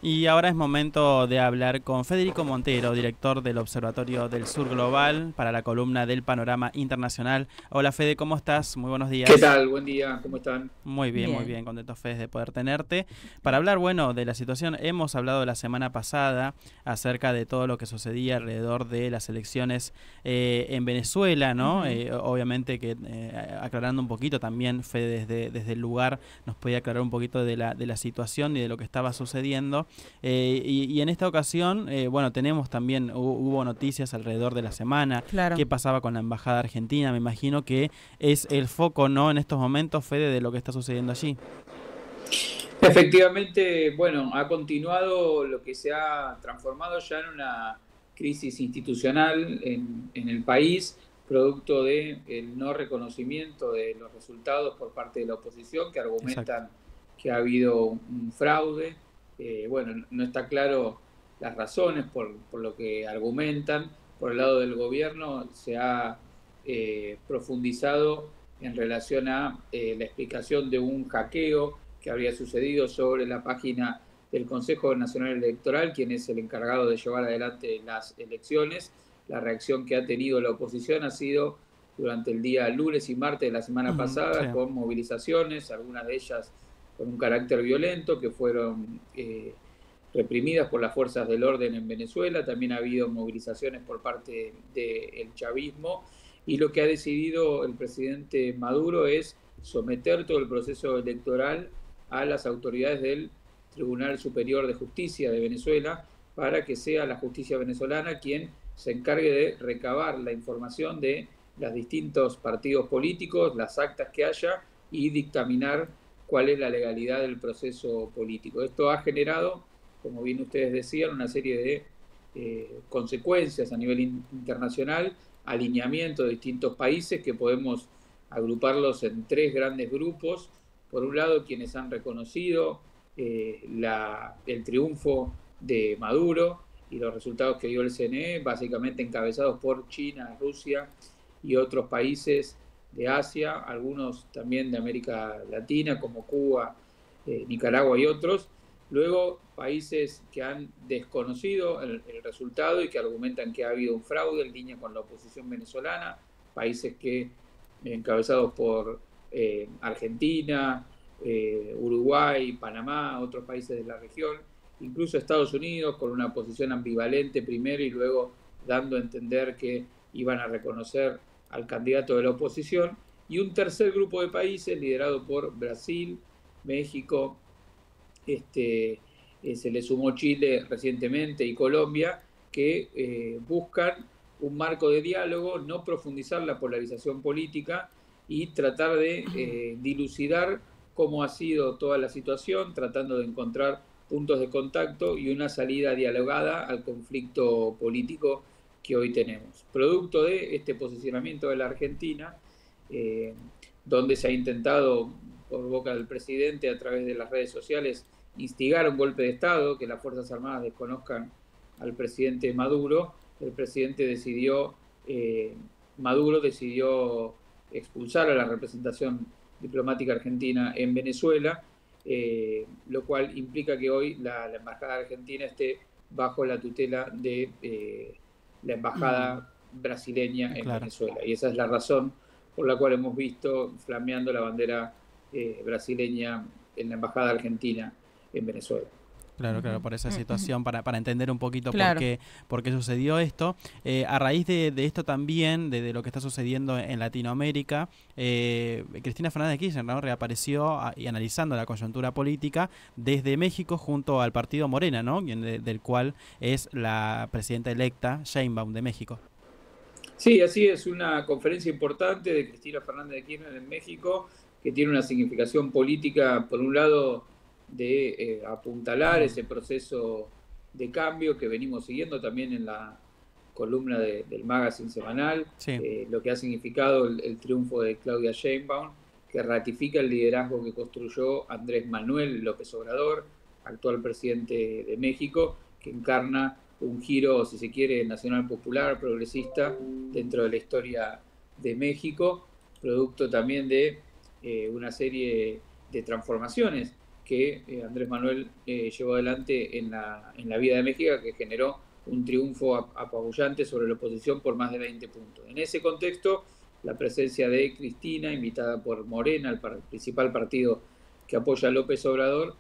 Y ahora es momento de hablar con Federico Montero, director del Observatorio del Sur Global, para la columna del Panorama Internacional. Hola Fede, ¿cómo estás? Muy buenos ¿Qué días. tal? Buen día, ¿cómo están? Muy Bien. bien, contento Fede de poder tenerte. Para hablar, bueno, de la situación, hemos hablado la semana pasada acerca de todo lo que sucedía alrededor de las elecciones en Venezuela, ¿no? Ujú. Obviamente que aclarando un poquito también, Fede desde el lugar nos podía aclarar un poquito de la situación y de lo que estaba sucediendo. Y en esta ocasión, bueno, tenemos también, hubo noticias alrededor de la semana, qué Claro. pasaba con la Embajada Argentina, me imagino que es el foco, ¿no? En estos momentos, Fede, de lo que está sucediendo allí. Efectivamente, bueno, ha continuado lo que se ha transformado ya en una crisis institucional en el país, producto del no reconocimiento de los resultados por parte de la oposición, que Exacto. argumentan que ha habido un fraude. Bueno, no está claro las razones por lo que argumentan. Por el lado del gobierno se ha profundizado en relación a la explicación de un hackeo que habría sucedido sobre la página del Consejo Nacional Electoral, quien es el encargado de llevar adelante las elecciones. La reacción que ha tenido la oposición ha sido durante el día lunes y martes de la semana Sí. pasada, con movilizaciones, algunas de ellas con un carácter violento, que fueron reprimidas por las fuerzas del orden en Venezuela. También ha habido movilizaciones por parte del chavismo, y lo que ha decidido el presidente Maduro es someter todo el proceso electoral a las autoridades del Tribunal Superior de Justicia de Venezuela, para que sea la justicia venezolana quien se encargue de recabar la información de los distintos partidos políticos, las actas que haya, y dictaminar cuál es la legalidad del proceso político. Esto ha generado, como bien ustedes decían, una serie de consecuencias a nivel internacional, alineamiento de distintos países que podemos agruparlos en tres grandes grupos. Por un lado, quienes han reconocido el triunfo de Maduro y los resultados que dio el CNE, básicamente encabezados por China, Rusia y otros países de Asia, algunos también de América Latina, como Cuba, Nicaragua y otros. Luego, países que han desconocido el resultado y que argumentan que ha habido un fraude en línea con la oposición venezolana, países que, encabezados por Argentina, Uruguay, Panamá, otros países de la región, incluso Estados Unidos, con una posición ambivalente primero y luego dando a entender que iban a reconocer al candidato de la oposición, y un tercer grupo de países liderado por Brasil, México, se le sumó Chile recientemente y Colombia, que buscan un marco de diálogo, no profundizar la polarización política y tratar de dilucidar cómo ha sido toda la situación, tratando de encontrar puntos de contacto y una salida dialogada al conflicto político que hoy tenemos. Producto de este posicionamiento de la Argentina, eh, donde se ha intentado, por boca del presidente, a través de las redes sociales, instigar un golpe de Estado, que las Fuerzas Armadas desconozcan al presidente Maduro, el presidente Maduro decidió expulsar a la representación diplomática argentina en Venezuela, lo cual implica que hoy la Embajada Argentina esté bajo la tutela de la Embajada brasileña en Claro. Venezuela. Y esa es la razón por la cual hemos visto flameando la bandera brasileña en la Embajada Argentina en Venezuela. Claro, claro, Ujú. por esa situación, para entender un poquito Claro. por qué sucedió esto. A raíz de esto también, de lo que está sucediendo en Latinoamérica, Cristina Fernández de Kirchner, ¿no? Reapareció y analizando la coyuntura política desde México junto al partido Morena, ¿no? Del cual es la presidenta electa Sheinbaum de México. Sí, así es, una conferencia importante de Cristina Fernández de Kirchner en México, que tiene una significación política, por un lado, de apuntalar ese proceso de cambio que venimos siguiendo también en la columna del Magazine semanal, Sí, lo que ha significado el triunfo de Claudia Sheinbaum, que ratifica el liderazgo que construyó Andrés Manuel López Obrador, actual presidente de México, que encarna un giro, si se quiere, nacional popular, progresista, dentro de la historia de México, producto también de una serie de transformaciones que Andrés Manuel llevó adelante en la vida de México, que generó un triunfo apabullante sobre la oposición por más de 20 puntos. En ese contexto, la presencia de Cristina, invitada por Morena, el principal partido que apoya a López Obrador,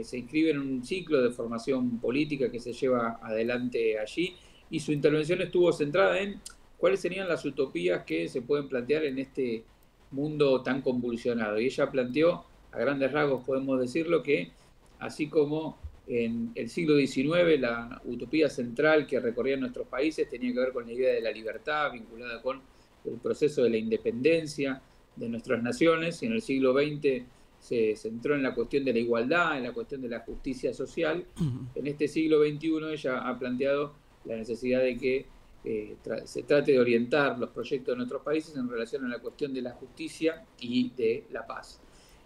se inscribe en un ciclo de formación política que se lleva adelante allí, y su intervención estuvo centrada en cuáles serían las utopías que se pueden plantear en este mundo tan convulsionado. Y ella planteó, a grandes rasgos podemos decirlo, que así como en el siglo XIX la utopía central que recorría nuestros países tenía que ver con la idea de la libertad vinculada con el proceso de la independencia de nuestras naciones, y en el siglo XX se centró en la cuestión de la igualdad, en la cuestión de la justicia social. En este siglo XXI ella ha planteado la necesidad de que se trate de orientar los proyectos de nuestros países en relación a la cuestión de la justicia y de la paz.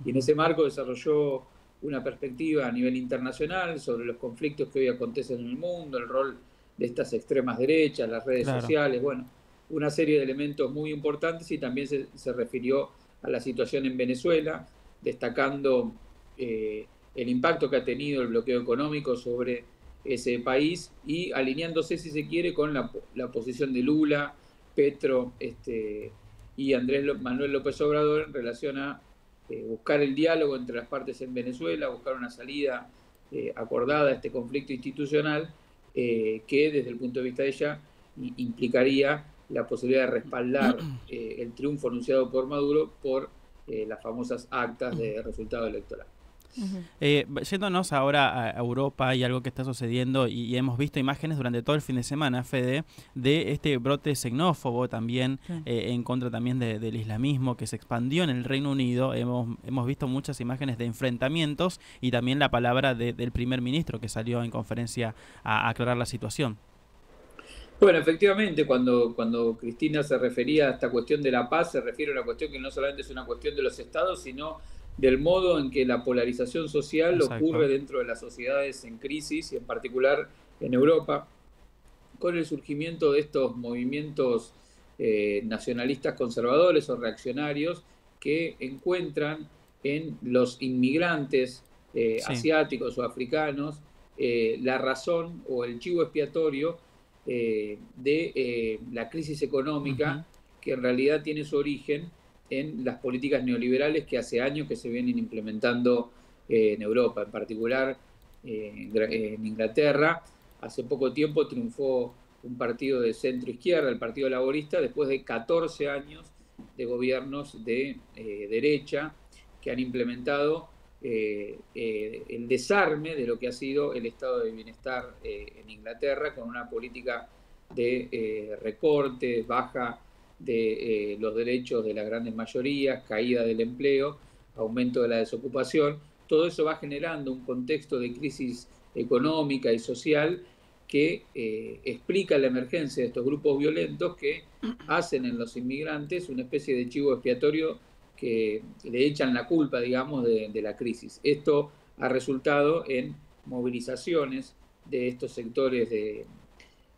Y en ese marco desarrolló una perspectiva a nivel internacional sobre los conflictos que hoy acontecen en el mundo, el rol de estas extremas derechas, las redes sociales, bueno, una serie de elementos muy importantes, y también se refirió a la situación en Venezuela, destacando el impacto que ha tenido el bloqueo económico sobre ese país y alineándose, si se quiere, con la posición de Lula, Petro y Andrés Manuel López Obrador en relación a buscar el diálogo entre las partes en Venezuela, buscar una salida acordada a este conflicto institucional que desde el punto de vista de ella implicaría la posibilidad de respaldar el triunfo anunciado por Maduro por las famosas actas de resultado electoral. Yéndonos ahora a Europa y algo que está sucediendo, y hemos visto imágenes durante todo el fin de semana, Fede, de este brote xenófobo también, en contra también del islamismo que se expandió en el Reino Unido. Hemos visto muchas imágenes de enfrentamientos y también la palabra del primer ministro que salió en conferencia a aclarar la situación. Bueno, efectivamente, cuando Cristina se refería a esta cuestión de la paz, se refiere a una cuestión que no solamente es una cuestión de los estados, sino del modo en que la polarización social ocurre dentro de las sociedades en crisis, y en particular en Europa, con el surgimiento de estos movimientos nacionalistas conservadores o reaccionarios que encuentran en los inmigrantes asiáticos o africanos la razón o el chivo expiatorio de la crisis económica, que en realidad tiene su origen en las políticas neoliberales que hace años que se vienen implementando en Europa, en particular en Inglaterra. Hace poco tiempo triunfó un partido de centro-izquierda, el Partido Laborista, después de 14 años de gobiernos de derecha que han implementado el desarme de lo que ha sido el estado de bienestar en Inglaterra, con una política de recortes, baja de los derechos de las grandes mayorías, caída del empleo, aumento de la desocupación. Todo eso va generando un contexto de crisis económica y social que explica la emergencia de estos grupos violentos que hacen en los inmigrantes una especie de chivo expiatorio que le echan la culpa, digamos, de la crisis. Esto ha resultado en movilizaciones de estos sectores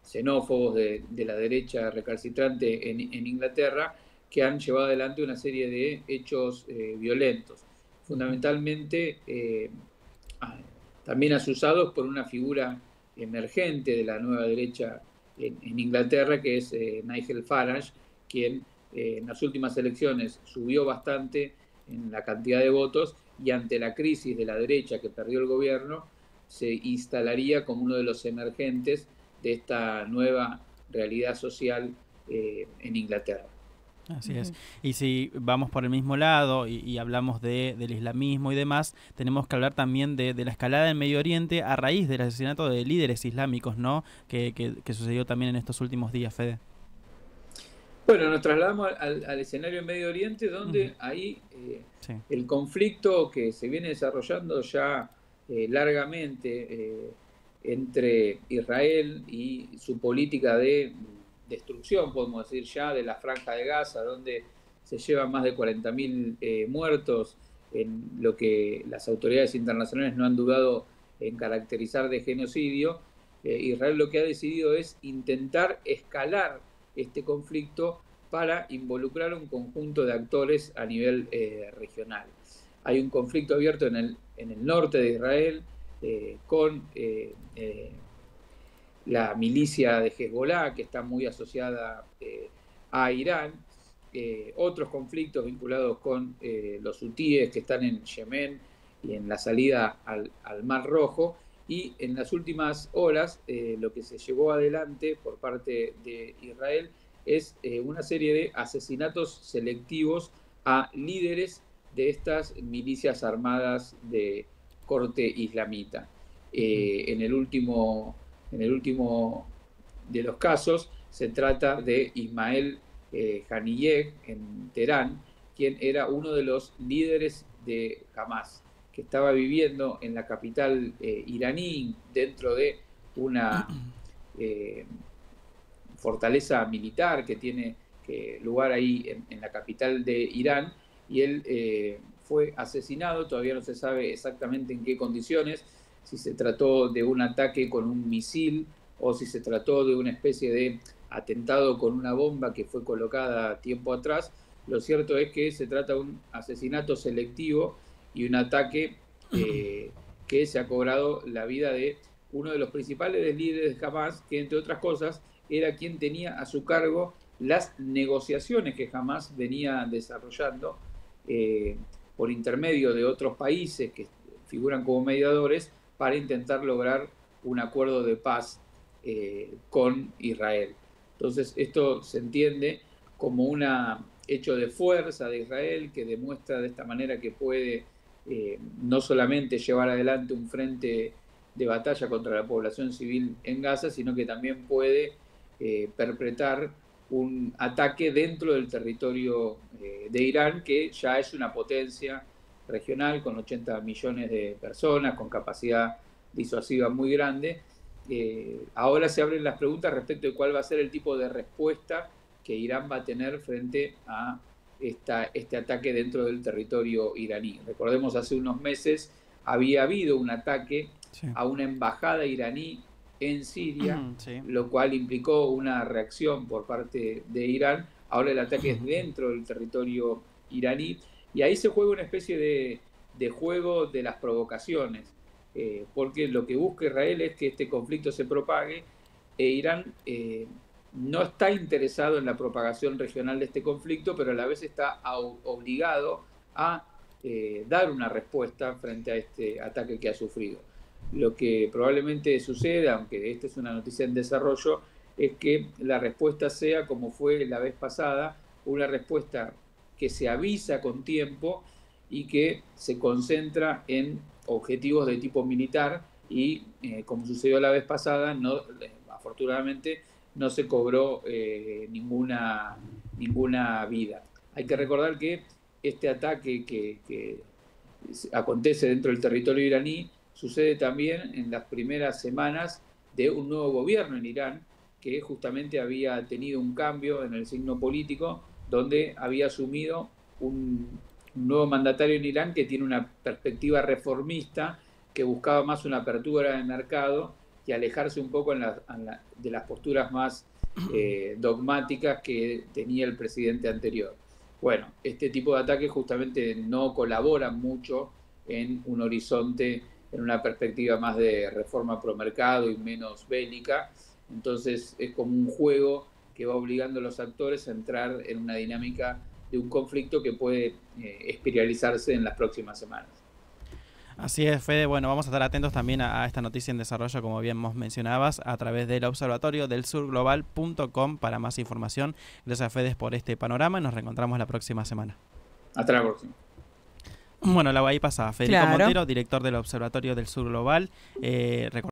xenófobos de la derecha recalcitrante en Inglaterra, que han llevado adelante una serie de hechos violentos, fundamentalmente también asusados por una figura emergente de la nueva derecha en Inglaterra, que es Nigel Farage, quien en las últimas elecciones subió bastante en la cantidad de votos, y ante la crisis de la derecha que perdió el gobierno, se instalaría como uno de los emergentes de esta nueva realidad social en Inglaterra. Así es. Y si vamos por el mismo lado y hablamos del islamismo y demás, tenemos que hablar también de la escalada en Medio Oriente a raíz del asesinato de líderes islámicos, ¿no? Que sucedió también en estos últimos días, Fede. Bueno, nos trasladamos al escenario en Medio Oriente, donde ahí el conflicto que se viene desarrollando ya largamente entre Israel y su política de destrucción, podemos decir ya, de la Franja de Gaza, donde se llevan más de 40.000 muertos, en lo que las autoridades internacionales no han dudado en caracterizar de genocidio. Israel lo que ha decidido es intentar escalar este conflicto para involucrar a un conjunto de actores a nivel regional. Hay un conflicto abierto en el en el norte de Israel, con la milicia de Hezbollah, que está muy asociada a Irán, otros conflictos vinculados con los hutíes que están en Yemen y en la salida al Mar Rojo, y en las últimas horas lo que se llevó adelante por parte de Israel es una serie de asesinatos selectivos a líderes de estas milicias armadas de corte islamita. En el último de los casos se trata de Ismael Haniyeh en Teherán, quien era uno de los líderes de Hamas, que estaba viviendo en la capital iraní dentro de una fortaleza militar que tiene lugar ahí en la capital de Irán, y él fue asesinado. Todavía no se sabe exactamente en qué condiciones, si se trató de un ataque con un misil o si se trató de una especie de atentado con una bomba que fue colocada tiempo atrás. Lo cierto es que se trata de un asesinato selectivo y un ataque que se ha cobrado la vida de uno de los principales líderes de Hamas, que entre otras cosas era quien tenía a su cargo las negociaciones que Hamas venía desarrollando por intermedio de otros países que figuran como mediadores para intentar lograr un acuerdo de paz con Israel. Entonces esto se entiende como un hecho de fuerza de Israel, que demuestra de esta manera que puede no solamente llevar adelante un frente de batalla contra la población civil en Gaza, sino que también puede perpetrar un ataque dentro del territorio de Irán, que ya es una potencia regional con 80 millones de personas, con capacidad disuasiva muy grande. Ahora se abren las preguntas respecto de cuál va a ser el tipo de respuesta que Irán va a tener frente a este ataque dentro del territorio iraní. Recordemos, hace unos meses había habido un ataque a una embajada iraní en Siria, lo cual implicó una reacción por parte de Irán. Ahora el ataque es dentro del territorio iraní, y ahí se juega una especie de juego de las provocaciones, porque lo que busca Israel es que este conflicto se propague, e Irán no está interesado en la propagación regional de este conflicto, pero a la vez está obligado a dar una respuesta frente a este ataque que ha sufrido. Lo que probablemente suceda, aunque esta es una noticia en desarrollo, es que la respuesta sea, como fue la vez pasada, una respuesta que se avisa con tiempo y que se concentra en objetivos de tipo militar, y como sucedió la vez pasada, afortunadamente no se cobró ninguna vida. Hay que recordar que este ataque que acontece dentro del territorio iraní sucede también en las primeras semanas de un nuevo gobierno en Irán, que justamente había tenido un cambio en el signo político, donde había asumido un nuevo mandatario en Irán que tiene una perspectiva reformista, que buscaba más una apertura de mercado y alejarse un poco de las posturas más dogmáticas que tenía el presidente anterior. Bueno, este tipo de ataques justamente no colaboran mucho en un horizonte, en una perspectiva más de reforma pro mercado y menos bélica. Entonces es como un juego que va obligando a los actores a entrar en una dinámica de un conflicto que puede espiralizarse en las próximas semanas. Así es, Fede. Bueno, vamos a estar atentos también a esta noticia en desarrollo, como bien vos mencionabas, a través del observatorio del surglobal.com para más información. Gracias, Fede, por este panorama, y nos reencontramos la próxima semana. Hasta la próxima. Bueno, ahí pasa Federico Montero, director del Observatorio del Sur Global.